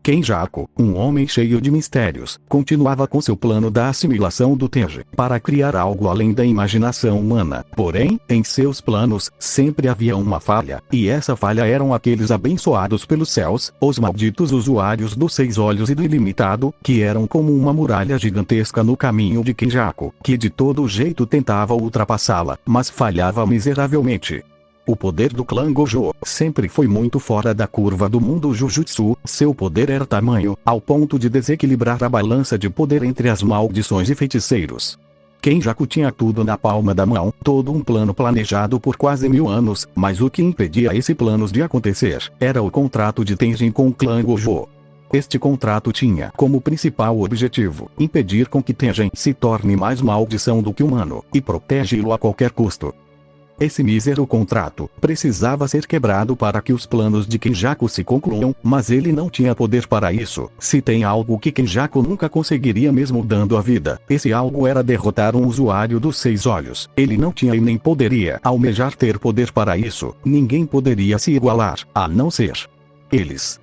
Kenjaku, um homem cheio de mistérios, continuava com seu plano da assimilação do Tenji, para criar algo além da imaginação humana. Porém, em seus planos, sempre havia uma falha, e essa falha eram aqueles abençoados pelos céus, os malditos usuários dos 6 olhos e do ilimitado, que eram como uma muralha gigantesca no caminho de Kenjaku, que de todo jeito tentava ultrapassá-la, mas falhava miseravelmente. O poder do clã Gojo sempre foi muito fora da curva do mundo Jujutsu. Seu poder era tamanho, ao ponto de desequilibrar a balança de poder entre as maldições e feiticeiros. Kenjaku tinha tudo na palma da mão, todo um plano planejado por quase 1000 anos, mas o que impedia esse plano de acontecer era o contrato de Tenjin com o clã Gojo. Este contrato tinha como principal objetivo impedir com que Tenjin se torne mais maldição do que humano, e protegê-lo a qualquer custo. Esse mísero contrato precisava ser quebrado para que os planos de Kenjaku se concluam, mas ele não tinha poder para isso. Se tem algo que Kenjaku nunca conseguiria mesmo dando a vida, esse algo era derrotar um usuário dos 6 olhos. Ele não tinha e nem poderia almejar ter poder para isso. Ninguém poderia se igualar, a não ser eles.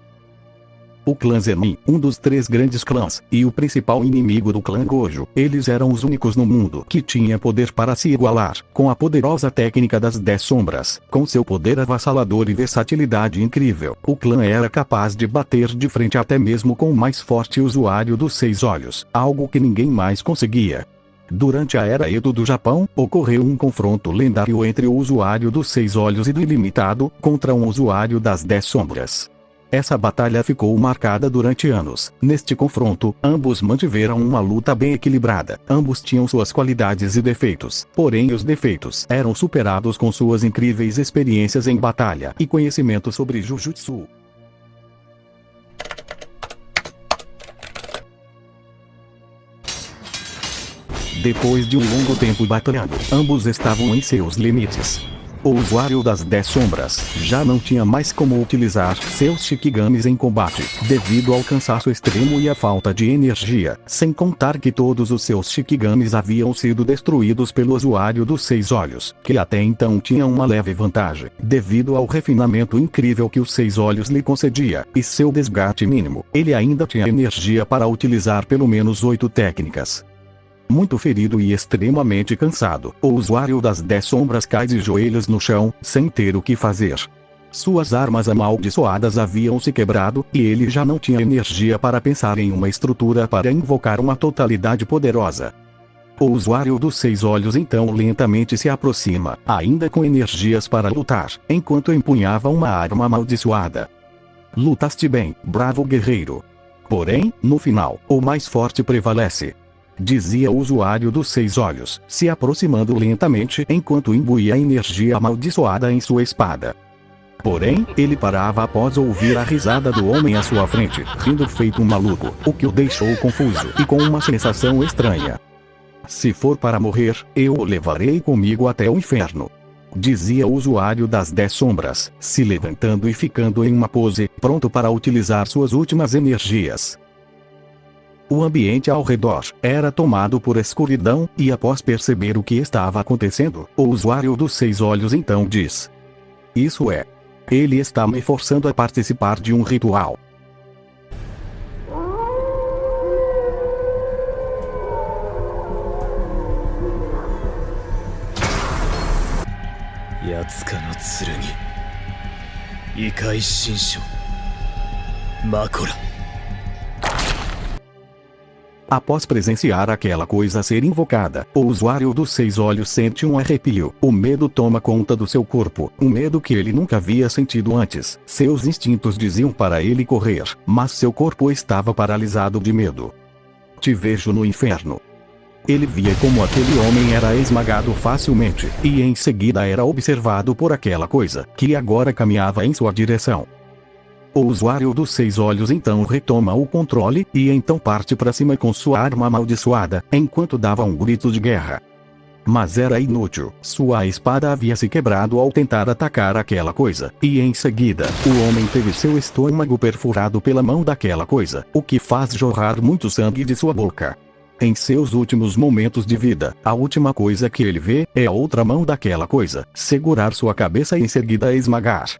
O clã Zenin, um dos 3 grandes clãs, e o principal inimigo do clã Gojo, eles eram os únicos no mundo que tinha poder para se igualar, com a poderosa técnica das 10 sombras. Com seu poder avassalador e versatilidade incrível, o clã era capaz de bater de frente até mesmo com o mais forte usuário dos 6 olhos, algo que ninguém mais conseguia. Durante a Era Edo do Japão, ocorreu um confronto lendário entre o usuário dos 6 olhos e do ilimitado, contra um usuário das 10 sombras. Essa batalha ficou marcada durante anos. Neste confronto, ambos mantiveram uma luta bem equilibrada. Ambos tinham suas qualidades e defeitos, porém os defeitos eram superados com suas incríveis experiências em batalha e conhecimento sobre Jujutsu. Depois de um longo tempo batalhando, ambos estavam em seus limites. O usuário das 10 sombras já não tinha mais como utilizar seus Shikigamis em combate, devido ao cansaço extremo e à falta de energia, sem contar que todos os seus Shikigamis haviam sido destruídos pelo usuário dos 6 olhos, que até então tinha uma leve vantagem, devido ao refinamento incrível que os 6 olhos lhe concedia, e seu desgaste mínimo. Ele ainda tinha energia para utilizar pelo menos 8 técnicas. Muito ferido e extremamente cansado, o usuário das 10 sombras cai de joelhos no chão, sem ter o que fazer. Suas armas amaldiçoadas haviam se quebrado, e ele já não tinha energia para pensar em uma estrutura para invocar uma totalidade poderosa. O usuário dos 6 olhos então lentamente se aproxima, ainda com energias para lutar, enquanto empunhava uma arma amaldiçoada. Lutaste bem, bravo guerreiro. Porém, no final, o mais forte prevalece, dizia o usuário dos 6 olhos, se aproximando lentamente enquanto imbuía a energia amaldiçoada em sua espada. Porém, ele parava após ouvir a risada do homem à sua frente, rindo feito um maluco, o que o deixou confuso e com uma sensação estranha. Se for para morrer, eu o levarei comigo até o inferno, dizia o usuário das 10 sombras, se levantando e ficando em uma pose, pronto para utilizar suas últimas energias. O ambiente ao redor era tomado por escuridão, e após perceber o que estava acontecendo, o usuário dos 6 olhos então diz: "Isso é. Ele está me forçando a participar de um ritual." Yatsuka no Tsurugi Ikai Shinsho Makora. Após presenciar aquela coisa ser invocada, o usuário dos 6 olhos sente um arrepio. O medo toma conta do seu corpo, um medo que ele nunca havia sentido antes. Seus instintos diziam para ele correr, mas seu corpo estava paralisado de medo. "Te vejo no inferno." Ele via como aquele homem era esmagado facilmente, e em seguida era observado por aquela coisa, que agora caminhava em sua direção. O usuário dos 6 olhos então retoma o controle, e então parte para cima com sua arma amaldiçoada, enquanto dava um grito de guerra. Mas era inútil, sua espada havia se quebrado ao tentar atacar aquela coisa, e em seguida, o homem teve seu estômago perfurado pela mão daquela coisa, o que faz jorrar muito sangue de sua boca. Em seus últimos momentos de vida, a última coisa que ele vê é a outra mão daquela coisa segurar sua cabeça e em seguida esmagar.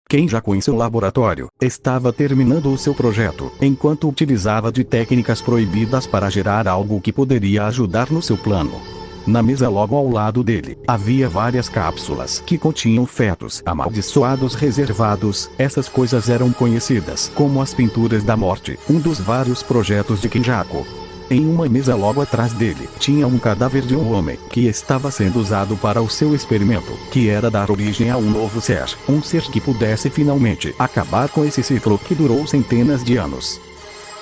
Kenjaku, em seu laboratório, estava terminando o seu projeto, enquanto utilizava de técnicas proibidas para gerar algo que poderia ajudar no seu plano. Na mesa logo ao lado dele, havia várias cápsulas que continham fetos amaldiçoados reservados. Essas coisas eram conhecidas como as pinturas da morte, um dos vários projetos de Kenjaku. Em uma mesa logo atrás dele, tinha um cadáver de um homem, que estava sendo usado para o seu experimento, que era dar origem a um novo ser, um ser que pudesse finalmente acabar com esse ciclo que durou centenas de anos.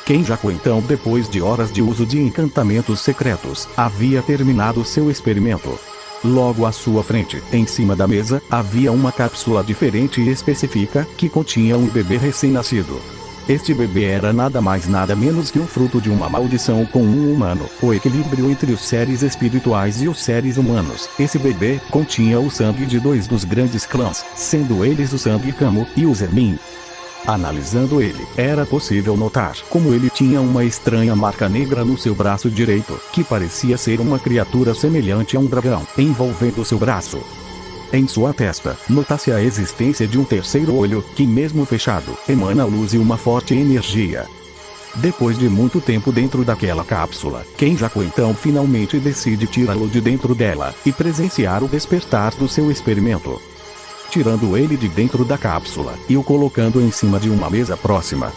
Kenjaku, então, depois de horas de uso de encantamentos secretos, havia terminado seu experimento. Logo à sua frente, em cima da mesa, havia uma cápsula diferente e específica, que continha um bebê recém-nascido. Este bebê era nada mais nada menos que um fruto de uma maldição com um humano, o equilíbrio entre os seres espirituais e os seres humanos. Esse bebê continha o sangue de dois dos grandes clãs, sendo eles o sangue Kamo e o Zemin. Analisando ele, era possível notar como ele tinha uma estranha marca negra no seu braço direito, que parecia ser uma criatura semelhante a um dragão, envolvendo seu braço. Em sua testa, nota-se a existência de um terceiro olho, que mesmo fechado, emana luz e uma forte energia. Depois de muito tempo dentro daquela cápsula, Kenjaku então finalmente decide tirá-lo de dentro dela, e presenciar o despertar do seu experimento. Tirando ele de dentro da cápsula, e o colocando em cima de uma mesa próxima.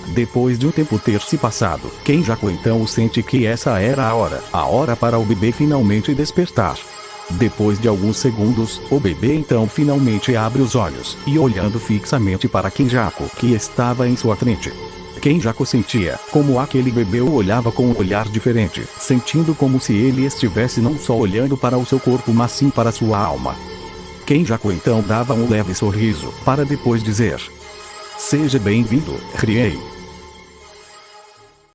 Depois de um tempo ter se passado, Kenjaku então sente que essa era a hora para o bebê finalmente despertar. Depois de alguns segundos, o bebê então finalmente abre os olhos, e olhando fixamente para Kenjaku, que estava em sua frente. Kenjaku sentia como aquele bebê o olhava com um olhar diferente, sentindo como se ele estivesse não só olhando para o seu corpo mas sim para sua alma. Kenjaku então dava um leve sorriso, para depois dizer: "Seja bem-vindo, Riei."